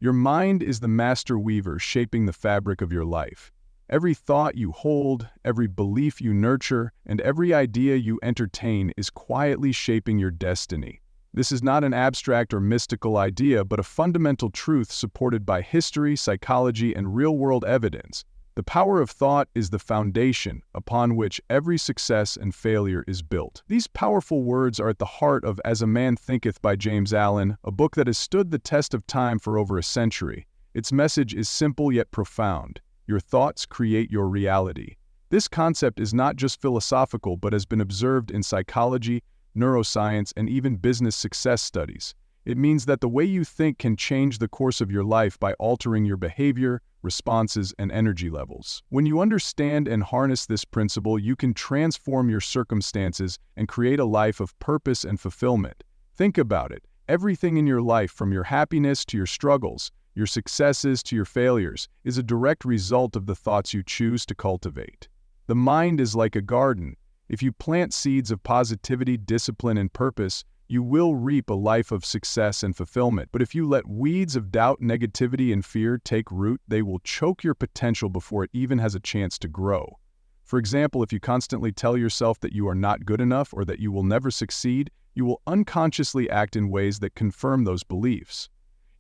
Your mind is the master weaver shaping the fabric of your life. Every thought you hold, every belief you nurture, and every idea you entertain is quietly shaping your destiny. This is not an abstract or mystical idea, but a fundamental truth supported by history, psychology, and real-world evidence. The power of thought is the foundation upon which every success and failure is built. These powerful words are at the heart of As a Man Thinketh by James Allen, a book that has stood the test of time for over a century. Its message is simple yet profound. Your thoughts create your reality. This concept is not just philosophical but has been observed in psychology, neuroscience, and even business success studies. It means that the way you think can change the course of your life by altering your behavior, responses, and energy levels. When you understand and harness this principle, you can transform your circumstances and create a life of purpose and fulfillment. Think about it. Everything in your life, from your happiness to your struggles, your successes to your failures, is a direct result of the thoughts you choose to cultivate. The mind is like a garden. If you plant seeds of positivity, discipline, and purpose, you will reap a life of success and fulfillment. But if you let weeds of doubt, negativity, and fear take root, they will choke your potential before it even has a chance to grow. For example, if you constantly tell yourself that you are not good enough or that you will never succeed, you will unconsciously act in ways that confirm those beliefs.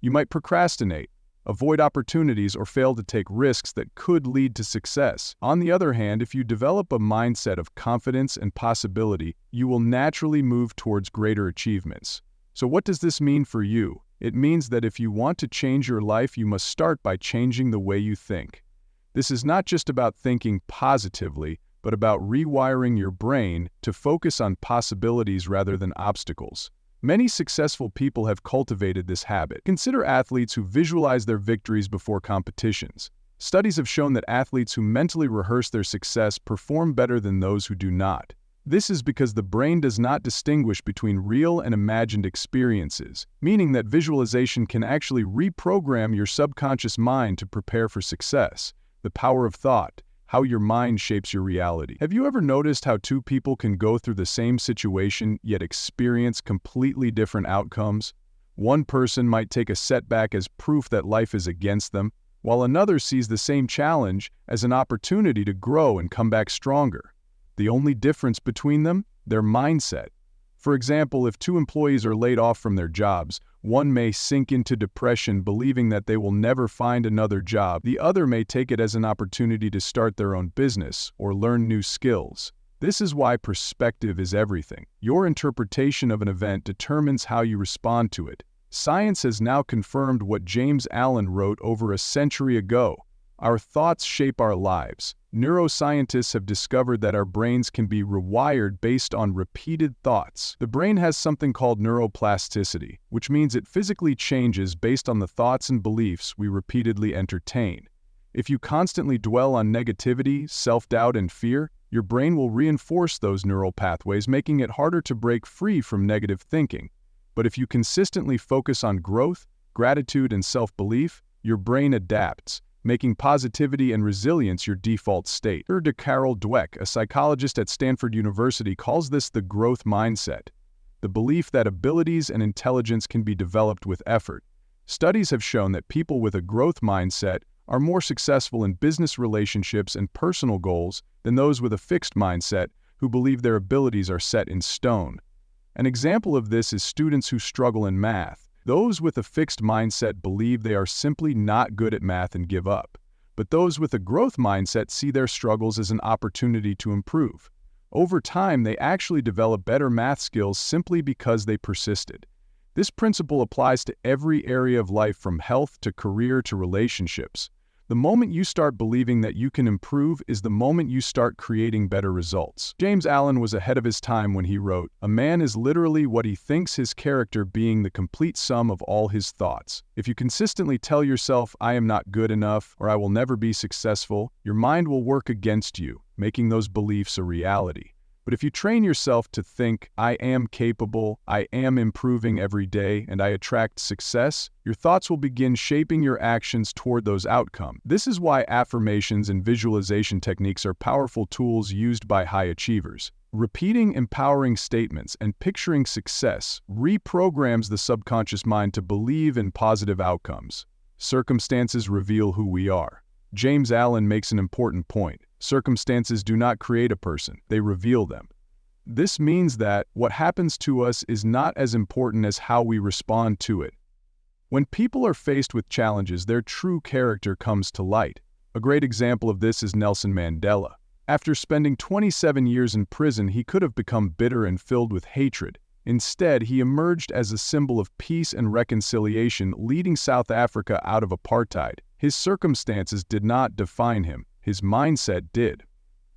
You might procrastinate, avoid opportunities, or fail to take risks that could lead to success. On the other hand, if you develop a mindset of confidence and possibility, you will naturally move towards greater achievements. So what does this mean for you? It means that if you want to change your life, you must start by changing the way you think. This is not just about thinking positively, but about rewiring your brain to focus on possibilities rather than obstacles. Many successful people have cultivated this habit. Consider athletes who visualize their victories before competitions. Studies have shown that athletes who mentally rehearse their success perform better than those who do not. This is because the brain does not distinguish between real and imagined experiences, meaning that visualization can actually reprogram your subconscious mind to prepare for success. The power of thought. How your mind shapes your reality. Have you ever noticed how two people can go through the same situation yet experience completely different outcomes? One person might take a setback as proof that life is against them, while another sees the same challenge as an opportunity to grow and come back stronger. The only difference between them? Their mindset. For example, if two employees are laid off from their jobs, one may sink into depression believing that they will never find another job. The other may take it as an opportunity to start their own business or learn new skills. This is why perspective is everything. Your interpretation of an event determines how you respond to it. Science has now confirmed what James Allen wrote over a century ago. Our thoughts shape our lives. Neuroscientists have discovered that our brains can be rewired based on repeated thoughts. The brain has something called neuroplasticity, which means it physically changes based on the thoughts and beliefs we repeatedly entertain. If you constantly dwell on negativity, self-doubt, and fear, your brain will reinforce those neural pathways, making it harder to break free from negative thinking. But if you consistently focus on growth, gratitude, and self-belief, your brain adapts, making positivity and resilience your default state. Dr. Carol Dweck, a psychologist at Stanford University, calls this the growth mindset, the belief that abilities and intelligence can be developed with effort. Studies have shown that people with a growth mindset are more successful in business relationships and personal goals than those with a fixed mindset who believe their abilities are set in stone. An example of this is students who struggle in math. Those with a fixed mindset believe they are simply not good at math and give up. But those with a growth mindset see their struggles as an opportunity to improve. Over time, they actually develop better math skills simply because they persisted. This principle applies to every area of life, from health to career to relationships. The moment you start believing that you can improve is the moment you start creating better results. James Allen was ahead of his time when he wrote, "A man is literally what he thinks, his character being the complete sum of all his thoughts." If you consistently tell yourself, "I am not good enough," or "I will never be successful," your mind will work against you, making those beliefs a reality. But if you train yourself to think, "I am capable, I am improving every day, and I attract success," your thoughts will begin shaping your actions toward those outcomes. This is why affirmations and visualization techniques are powerful tools used by high achievers. Repeating empowering statements and picturing success reprograms the subconscious mind to believe in positive outcomes. Circumstances reveal who we are. James Allen makes an important point. Circumstances do not create a person, they reveal them. This means that what happens to us is not as important as how we respond to it. When people are faced with challenges, their true character comes to light. A great example of this is Nelson Mandela. After spending 27 years in prison, he could have become bitter and filled with hatred. Instead, he emerged as a symbol of peace and reconciliation, leading South Africa out of apartheid. His circumstances did not define him, his mindset did.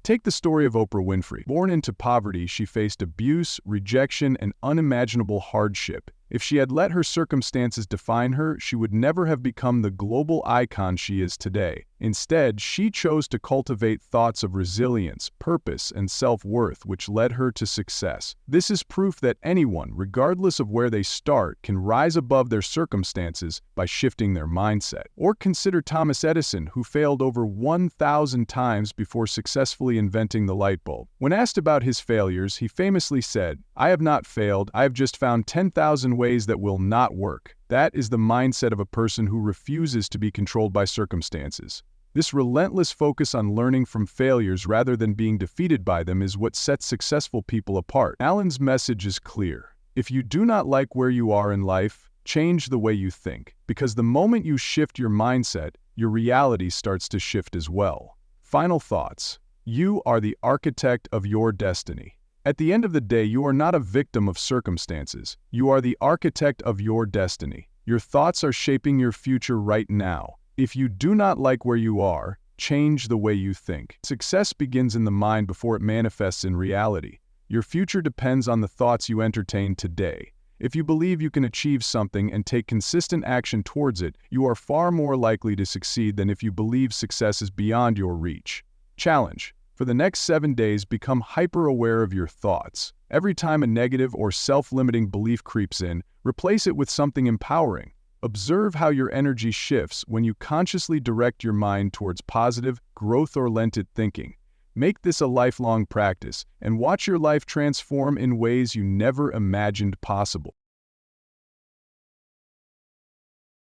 Take the story of Oprah Winfrey. Born into poverty, she faced abuse, rejection, and unimaginable hardship. If she had let her circumstances define her, she would never have become the global icon she is today. Instead, she chose to cultivate thoughts of resilience, purpose, and self-worth, which led her to success. This is proof that anyone, regardless of where they start, can rise above their circumstances by shifting their mindset. Or consider Thomas Edison, who failed over 1,000 times before successfully inventing the light bulb. When asked about his failures, he famously said, "I have not failed, I have just found 10,000 ways that will not work." That is the mindset of a person who refuses to be controlled by circumstances. This relentless focus on learning from failures rather than being defeated by them is what sets successful people apart. Allen's message is clear. If you do not like where you are in life, change the way you think, because the moment you shift your mindset, your reality starts to shift as well. Final thoughts. You are the architect of your destiny. At the end of the day, you are not a victim of circumstances. You are the architect of your destiny. Your thoughts are shaping your future right now. If you do not like where you are, change the way you think. Success begins in the mind before it manifests in reality. Your future depends on the thoughts you entertain today. If you believe you can achieve something and take consistent action towards it, you are far more likely to succeed than if you believe success is beyond your reach. Challenge. For the next 7 days, become hyper-aware of your thoughts. Every time a negative or self-limiting belief creeps in, replace it with something empowering. Observe how your energy shifts when you consciously direct your mind towards positive, growth-oriented thinking. Make this a lifelong practice, and watch your life transform in ways you never imagined possible.